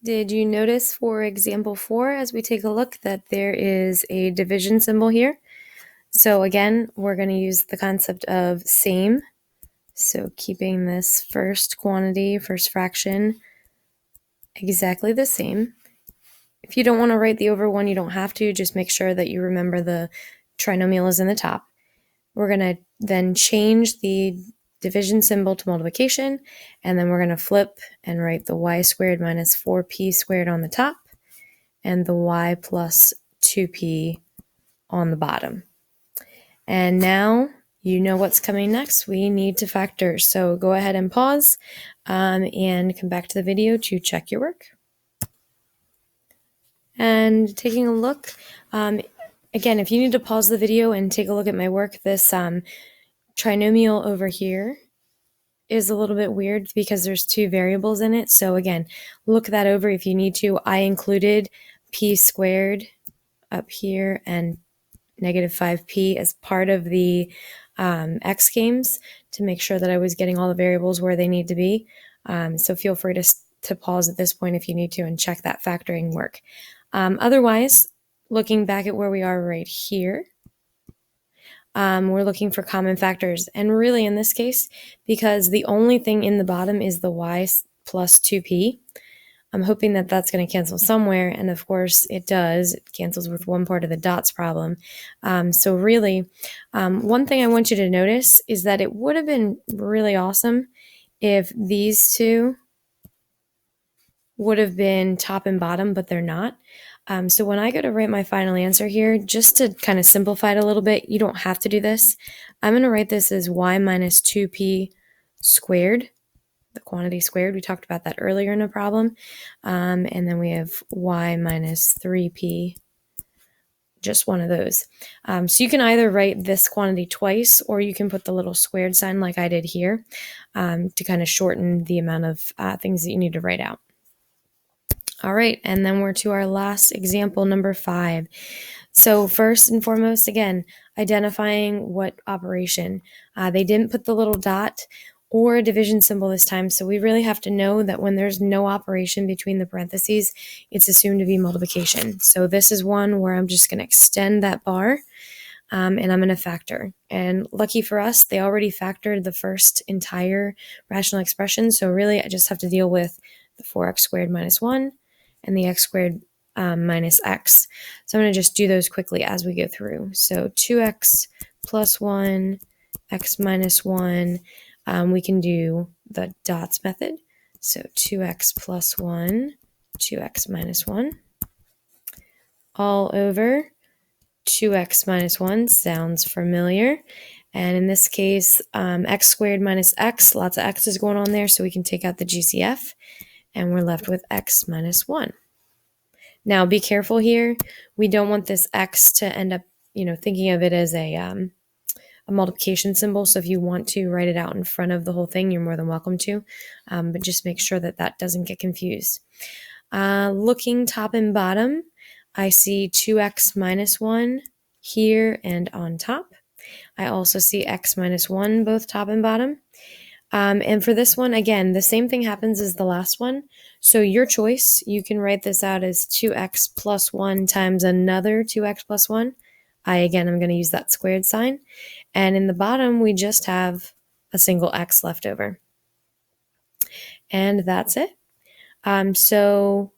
Did you notice for example 4, as we take a look, that there is a division symbol here? So again, we're going to use the concept of same. So keeping this first quantity, first fraction, exactly the same. If you don't want to write the over 1, you don't have to. Just make sure that you remember the trinomial is in the top. We're going to then change the division symbol to multiplication, and then we're going to flip and write the y squared minus 4p squared on the top, and the y plus 2p on the bottom. And now you know what's coming next. We need to factor. So go ahead and pause and come back to the video to check your work. And taking a look, again, if you need to pause the video and take a look at my work, this trinomial over here is a little bit weird because there's two variables in it. So again, look that over if you need to. I included p squared up here and negative 5p as part of the X games to make sure that I was getting all the variables where they need to be. So feel free to pause at this point if you need to and check that factoring work. Otherwise, looking back at where we are right here, we're looking for common factors. And really in this case, because the only thing in the bottom is the y plus 2p, I'm hoping that that's going to cancel somewhere, and of course it does. It cancels with one part of the dots problem. So really, one thing I want you to notice is that it would have been really awesome if these two would have been top and bottom, but they're not. So when I go to write my final answer here, just to kind of simplify it a little bit, you don't have to do this. I'm going to write this as y minus 2p squared, the quantity squared. We talked about that earlier in a problem. And then we have y minus 3p, just one of those. So you can either write this quantity twice, or you can put the little squared sign like I did here to kind of shorten the amount of things that you need to write out. All right, and then we're to our last example, number 5. So first and foremost, again, identifying what operation. They didn't put the little dot or a division symbol this time, so we really have to know that when there's no operation between the parentheses, it's assumed to be multiplication. So this is one where I'm just going to extend that bar, and I'm going to factor. And lucky for us, they already factored the first entire rational expression, so really I just have to deal with the 4x squared minus 1 and the x squared minus x. So I'm going to just do those quickly as we go through. So 2x plus 1, x minus 1. We can do the dots method. So 2x plus 1, 2x minus 1. All over 2x minus 1 sounds familiar. And in this case, x squared minus x, lots of x's going on there, so we can take out the GCF, and we're left with x minus 1. Now, be careful here. We don't want this x to end up, thinking of it as a multiplication symbol. So if you want to write it out in front of the whole thing, you're more than welcome to. But just make sure that that doesn't get confused. Looking top and bottom, I see 2x minus 1 here and on top. I also see x minus 1 both top and bottom. And for this one, again, the same thing happens as the last one. So your choice, you can write this out as 2x plus 1 times another 2x plus 1. I'm going to use that squared sign. And in the bottom, we just have a single x left over. And that's it. So